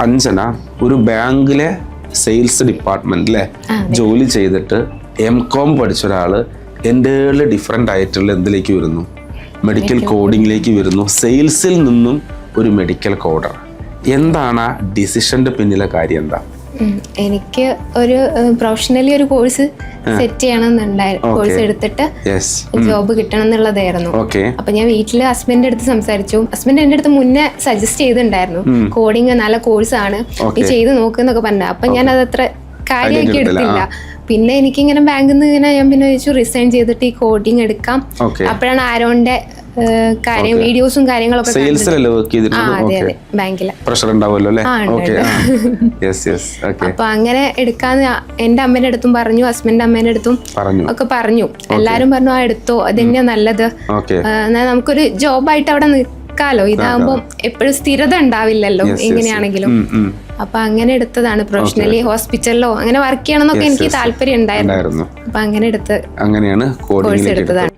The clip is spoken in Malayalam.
അഞ്ജന ഒരു ബാങ്കിലെ സെയിൽസ് ഡിപ്പാർട്ട്മെന്റിലെ ജോലി ചെയ്തിട്ട് MCOM പഠിച്ച ഒരാള് എൻ്റെ ഡിഫറെൻ്റ് ആയിട്ടുള്ള എന്തിലേക്ക് വരുന്നു, മെഡിക്കൽ കോഡിങ്ങിലേക്ക് വരുന്നു. സെയിൽസിൽ നിന്നും ഒരു മെഡിക്കൽ കോഡർ. എന്താണ് ആ ഡിസിഷന്റെ പിന്നിലെ കാര്യം? എന്താ? എനിക്ക് ഒരു പ്രൊഫഷണലി ഒരു കോഴ്സ് സെറ്റ് ചെയ്യണമെന്നുണ്ടായിരുന്നു. കോഴ്സ് എടുത്തിട്ട് ജോബ് കിട്ടണം എന്നുള്ളതായിരുന്നു. അപ്പൊ ഞാൻ വീട്ടില് ഹസ്ബൻഡിന്റെ അടുത്ത് സംസാരിച്ചു. ഹസ്ബൻഡ് എന്റെ അടുത്ത് മുന്നേ സജസ്റ്റ് ചെയ്തിട്ടുണ്ടായിരുന്നു, കോഡിങ് നല്ല കോഴ്സാണ്, നീ ചെയ്ത് നോക്കുന്നൊക്കെ പറഞ്ഞു. അപ്പൊ ഞാൻ അതത്ര കാര്യമാക്കി എടുത്തില്ല. പിന്നെ എനിക്കിങ്ങനെ ബാങ്കിൽ നിന്ന് ഇങ്ങനെ ഞാൻ പിന്നെ വെച്ചു റിസൈൻ ചെയ്തിട്ട് ഈ കോഡിങ് എടുക്കാം. അപ്പോഴാണ് ആരോന്റെ കാര്യം വീഡിയോസും കാര്യങ്ങളൊക്കെ ബാങ്കില് അപ്പൊ അങ്ങനെ എടുക്കാന്ന് എന്റെ അമ്മേന്റെ അടുത്തും പറഞ്ഞു, ഹസ്ബൻഡിന്റെ അമ്മേന്റെ അടുത്തും ഒക്കെ പറഞ്ഞു. എല്ലാരും പറഞ്ഞു ആ എടുത്തോ, അത് തന്നെയാ നല്ലത്, നമുക്കൊരു ജോബായിട്ട് അവിടെ നിൽക്കാലോ. ഇതാകുമ്പോ എപ്പോഴും സ്ഥിരത ഉണ്ടാവില്ലല്ലോ എങ്ങനെയാണെങ്കിലും. അപ്പൊ അങ്ങനെ എടുത്തതാണ്. പ്രൊഫഷണലി ഹോസ്പിറ്റലിലോ അങ്ങനെ വർക്ക് ചെയ്യണം എന്നൊക്കെ എനിക്ക് താല്പര്യം ഉണ്ടായിരുന്നു. അപ്പൊ അങ്ങനെ എടുത്ത് അങ്ങനെയാണ് കോഴ്സ് എടുത്തതാണ്.